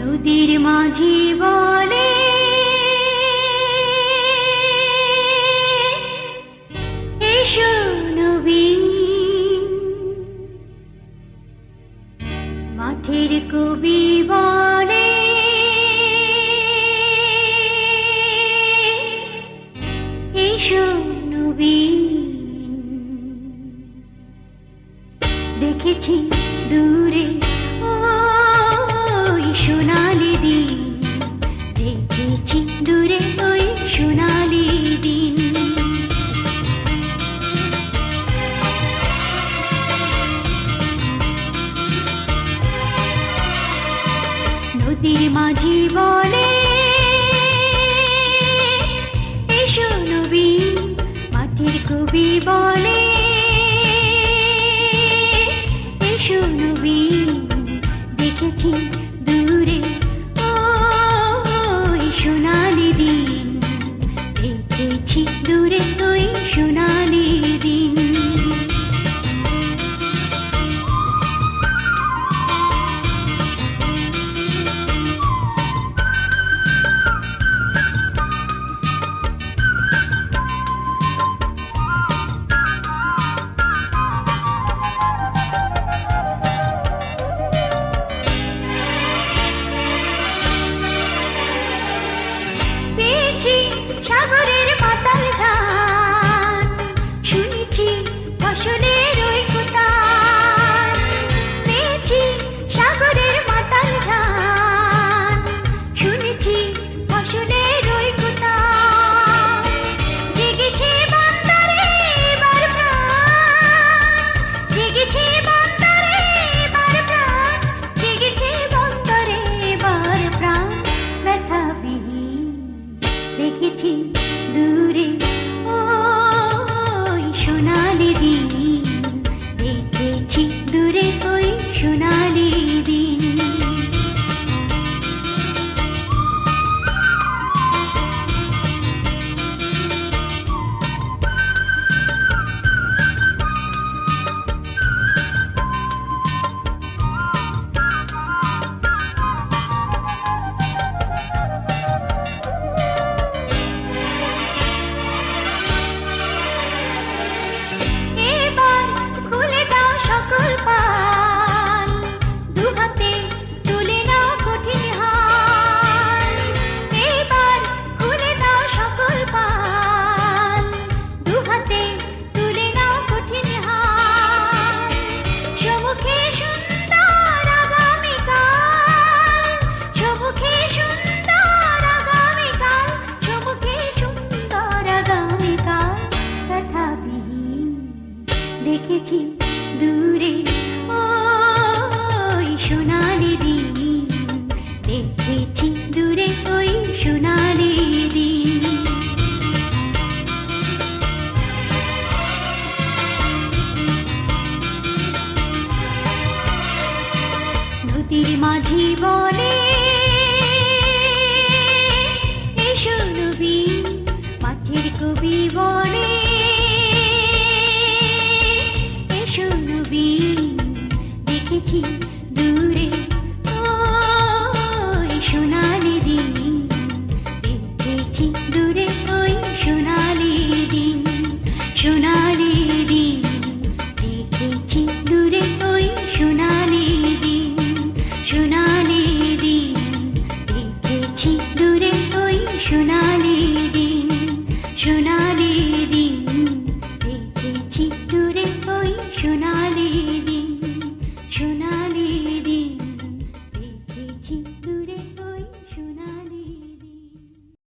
নদীর মাঝি বলে এসো নবীন, মাঠের কবি বলে এসো নবীন। দেখেছি দূরে ওই সোনালি দিন, দেখেছি দূরে ওই সোনালি দিন। নদীর মাঝি বলে এসো নবীন, মাটির কবি বলে এসো নবীন। দেখেছি দূরে ওই সোনালি দিন, দেখেছি দূরে ওই সোনালি দিন। সাগরের পাতাল গান শুনেছি, ফসলের ওই কুতান পেয়েছি। সাগরের পাতাল গান শুনেছি, ফসলের ওই কুতান। জেগেছে বন্দরে এবার প্রাণ, জেগেছে বন্দরে এবার প্রাণ, জেগেছে বন্দরে এবার প্রাণ। ব্যথাবিহীন দেখেছি দূরে ওই সোনালি দিন, দেখেছি দূরে ওই সোনালি দিন। দেখেছি দূরে ওই সোনালি দিন, দেখেছি দূরে ওই সোনালি দিন। নদীর মাঝি বলে এসো নবীন, মাঠের কবি বলে এসো নবীন। দেখেছি